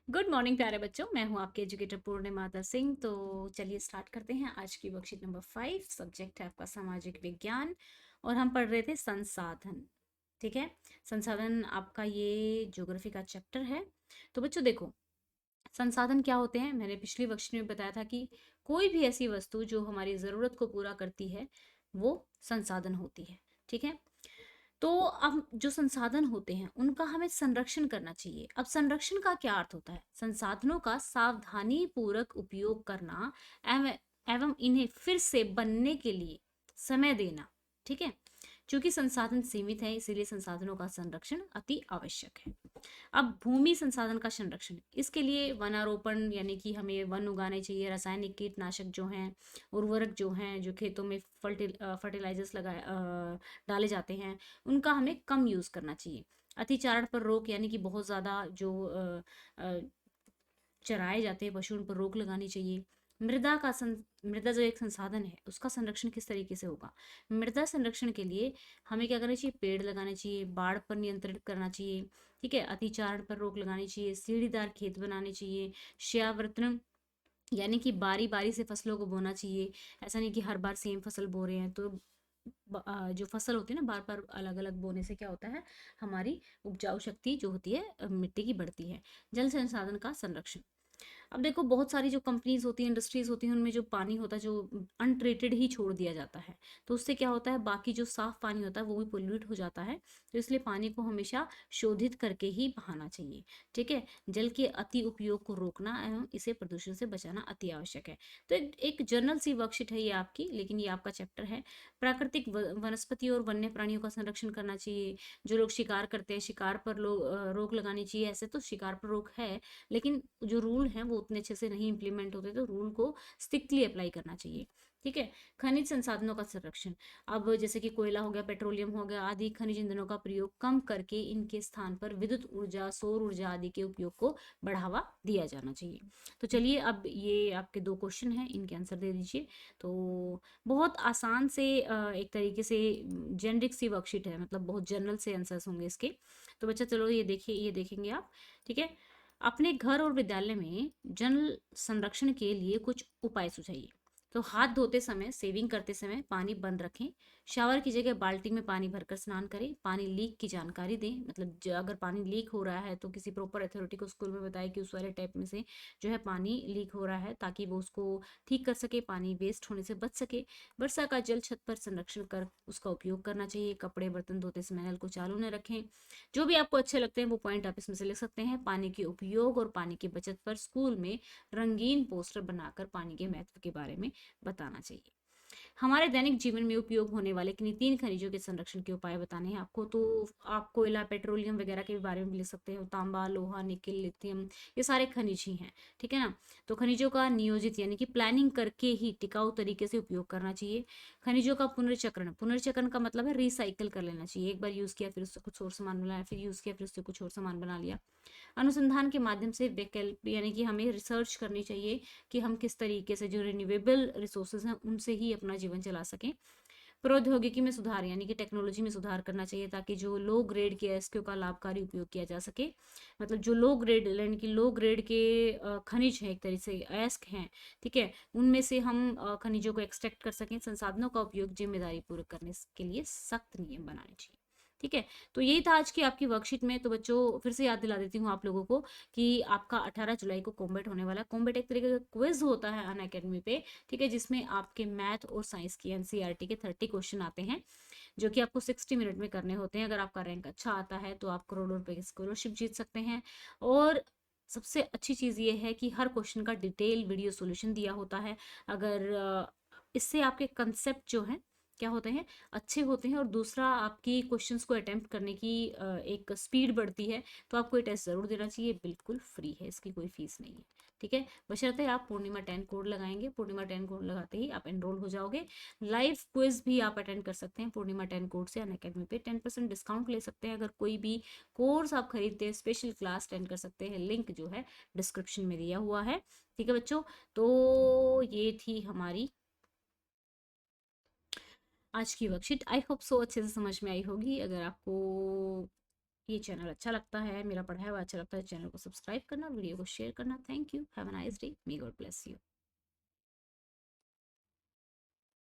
Good morning प्यारे बच्चों, मैं हूं आपके एजुकेटर पूर्णिमा सिंह। तो चलिए स्टार्ट करते हैं। आज की वर्कशीट नंबर 5, सब्जेक्ट है आपका सामाजिक विज्ञान और हम पढ़ रहे थे संसाधन। ठीक है, संसाधन आपका ये ज्योग्राफी का चैप्टर है। तो बच्चों देखो, संसाधन क्या होते हैं। मैंने पिछली वर्कशीट में बताया था कि कोई भी ऐसी वस्तु जो हमारी ज़रूरत को पूरा करती है वो संसाधन होती है। ठीक है, तो अब जो संसाधन होते हैं उनका हमें संरक्षण करना चाहिए। अब संरक्षण का क्या अर्थ होता है? संसाधनों का सावधानी पूर्वक उपयोग करना एवं एवं इन्हें फिर से बनने के लिए समय देना। ठीक है, क्योंकि संसाधन सीमित है इसीलिए संसाधनों का संरक्षण अति आवश्यक है। अब भूमि संसाधन का संरक्षण, इसके लिए वनारोपण यानी कि हमें वन उगाने चाहिए। रासायनिक कीटनाशक जो हैं, उर्वरक जो हैं, जो खेतों में फर्टिलाइजर्स डाले जाते हैं, उनका हमें कम यूज़ करना चाहिए। अतिचारण पर रोक यानी कि बहुत ज़्यादा जो चराए जाते हैं पशु, उन पर रोक लगानी चाहिए। मृदा जो एक संसाधन है उसका संरक्षण किस तरीके से होगा? मृदा संरक्षण के लिए हमें क्या करना चाहिए? पेड़ लगाने चाहिए, बाढ़ पर नियंत्रित करना चाहिए। ठीक है, अतिचारण पर रोक लगानी चाहिए, सीढ़ीदार खेत बनाने चाहिए, शियावर्तन यानी कि बारी बारी से फसलों को बोना चाहिए। ऐसा नहीं कि हर बार सेम फसल बो रहे हैं। तो जो फसल होती है ना, बार बार अलग अलग बोने से क्या होता है, हमारी उपजाऊ शक्ति जो होती है मिट्टी की बढ़ती है। जल संसाधन का संरक्षण, अब देखो बहुत सारी जो कंपनीज होती हैं, इंडस्ट्रीज होती हैं, उनमें जो पानी होता है जो अनट्रीटेड ही छोड़ दिया जाता है। तो उससे क्या होता है, बाकी जो साफ पानी होता है वो भी पोल्यूट हो जाता है। तो इसलिए पानी को हमेशा शोधित करके ही बहाना चाहिए। ठीक है, जल के अति उपयोग को रोकना एवं इसे प्रदूषण से बचाना अति आवश्यक है। तो एक जर्नल सी वर्कशीट है ये आपकी, लेकिन ये आपका चैप्टर है। प्राकृतिक वनस्पति और वन्य प्राणियों का संरक्षण करना चाहिए। जो लोग शिकार करते हैं, शिकार पर लोग रोक लगानी चाहिए। ऐसे तो शिकार पर रोक है, लेकिन जो रूल हैं वो उतने अच्छे से नहीं इम्प्लीमेंट होते, तो रूल को स्ट्रिक्टली अप्लाई करना चाहिए। ठीक है, खनिज संसाधनों का संरक्षण, अब जैसे कि कोयला हो गया, पेट्रोलियम हो गया आदि खनिज ईंधनों का प्रयोग कम करके इनके स्थान पर विद्युत ऊर्जा, सौर ऊर्जा आदि के उपयोग को बढ़ावा दिया जाना चाहिए। तो चलिए, अब ये आपके 2 क्वेश्चन हैं, इनके आंसर दे दीजिए। तो बहुत आसान से एक तरीके से जेनरिक सी वर्कशीट है, मतलब बहुत जनरल से आंसर्स होंगे इसके। तो बच्चा चलो ये देखिए, ये देखेंगे आप। ठीक है, अपने घर और विद्यालय में जल संरक्षण के लिए कुछ उपाय सुझाइए। तो हाथ धोते समय, सेविंग करते समय पानी बंद रखें। शावर की जगह बाल्टी में पानी भरकर स्नान करें। पानी लीक की जानकारी दें, मतलब अगर पानी लीक हो रहा है तो किसी प्रॉपर अथॉरिटी को स्कूल में बताएं कि उस वाले टैप में से जो है पानी लीक हो रहा है, ताकि वो उसको ठीक कर सके, पानी वेस्ट होने से बच सके। वर्षा का जल छत पर संरक्षण कर उसका उपयोग करना चाहिए। कपड़े बर्तन धोते समय नल को चालू न रखें। जो भी आपको अच्छे लगते हैं वो पॉइंट आप इसमें से लिख सकते हैं। पानी के उपयोग और पानी की बचत पर स्कूल में रंगीन पोस्टर बनाकर पानी के महत्व के बारे में बताना चाहिए। हमारे दैनिक जीवन में उपयोग होने वाले किन्हीं 3 खनिजों के संरक्षण के उपाय बताने हैं आपको। तो आप कोयला, पेट्रोलियम वगैरह के बारे में भी लिख सकते हैं। तांबा, लोहा, निकेल, लिथियम, ये सारे खनिज ही हैं। ठीक है ना, तो खनिजों का नियोजित यानी कि प्लानिंग करके ही टिकाऊ तरीके से उपयोग करना चाहिए। खनिजों का पुनर्चक्रण, पुनर्चक्रण का मतलब है रिसाइकिल कर लेना चाहिए। एक बार यूज किया फिर उससे कुछ और सामान बनाया, फिर यूज किया फिर उससे कुछ और सामान बना लिया। अनुसंधान के माध्यम से वैकल्पिक यानी कि हमें रिसर्च करनी चाहिए कि हम किस तरीके से जो रिन्यूएबल रिसोर्सेज हैं उनसे ही अपना जीवन चला सकें। प्रौद्योगिकी में सुधार यानी कि टेक्नोलॉजी में सुधार करना चाहिए, ताकि जो लो ग्रेड के अयस्कों का लाभकारी उपयोग किया जा सके। मतलब जो लो ग्रेड यानी कि लो ग्रेड के खनिज हैं, एक तरीके से अयस्क हैं, ठीक है, उनमें से हम खनिजों को एक्सट्रैक्ट कर सकें। संसाधनों का उपयोग जिम्मेदारी पूर्वक करने के लिए सख्त नियम बनाने चाहिए। ठीक है, तो यही था आज की आपकी वर्कशीट में। तो बच्चों फिर से याद दिला देती हूँ आप लोगों को कि आपका 18 जुलाई को कॉम्बेट होने वाला है। कॉम्बेट एक तरीके का क्विज होता है अन अकेडमी पे। ठीक है, जिसमें आपके मैथ और साइंस की एनसीईआरटी के 30 क्वेश्चन आते हैं, जो कि आपको 60 मिनट में करने होते हैं। अगर आपका रैंक अच्छा आता है तो आप करोड़ों रुपए की स्कॉलरशिप जीत सकते हैं। और सबसे अच्छी चीज़ ये है कि हर क्वेश्चन का डिटेल वीडियो सॉल्यूशन दिया होता है। अगर इससे आपके कंसेप्ट जो हैं क्या होते हैं, अच्छे होते हैं, और दूसरा आपकी क्वेश्चंस को अटेम्प्ट करने की एक स्पीड बढ़ती है। तो आपको ये टेस्ट ज़रूर देना चाहिए, बिल्कुल फ्री है, इसकी कोई फीस नहीं है। ठीक है, बशर्ते आप पूर्णिमा 10 कोड लगाएंगे। पूर्णिमा 10 कोड लगाते ही आप एनरोल हो जाओगे। लाइव क्विज भी आप अटेंड कर सकते हैं पूर्णिमा 10 कोड से। अनअकैडमी पे 10% डिस्काउंट ले सकते हैं। अगर कोई भी कोर्स आप खरीदते हैं, स्पेशल क्लास अटेंड कर सकते हैं। लिंक जो है डिस्क्रिप्शन में दिया हुआ है। ठीक है बच्चों, तो ये थी हमारी आज की वर्कशीट। आई होप सो अच्छे से समझ में आई होगी। अगर आपको ये चैनल अच्छा लगता है, मेरा पढ़ाया हुआ अच्छा लगता है, चैनल को सब्सक्राइब करना, वीडियो को शेयर करना। Thank you, have a nice day, may God bless you.